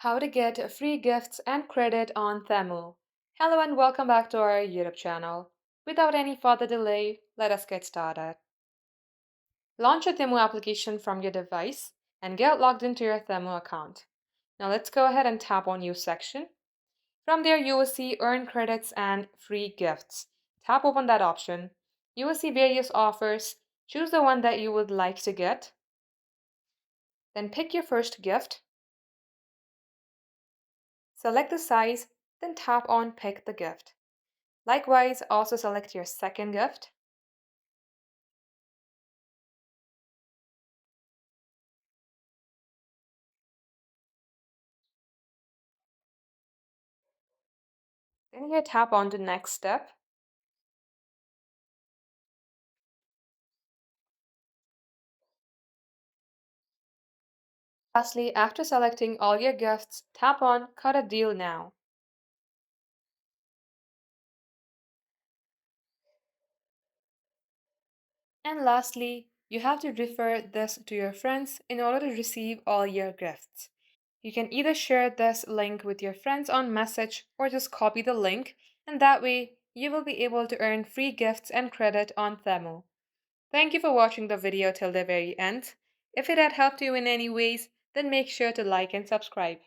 How to get free gifts and credit on Temu. Hello and welcome back to our YouTube channel. Without any further delay, let us get started. Launch a Temu application from your device and get logged into your Temu account. Now let's go ahead and tap on Use section. From there, you will see Earn Credits and Free Gifts. Tap open that option. You will see various offers. Choose the one that you would like to get. Then pick your first gift. Select the size, then tap on Pick the gift. Likewise, also select your second gift. Then here tap on the next step. Lastly, after selecting all your gifts, tap on Cut a Deal Now. And lastly, you have to refer this to your friends in order to receive all your gifts. You can either share this link with your friends on message or just copy the link, and that way you will be able to earn free gifts and credit on Temu. Thank you for watching the video till the very end. If it had helped you in any ways, then make sure to like and subscribe.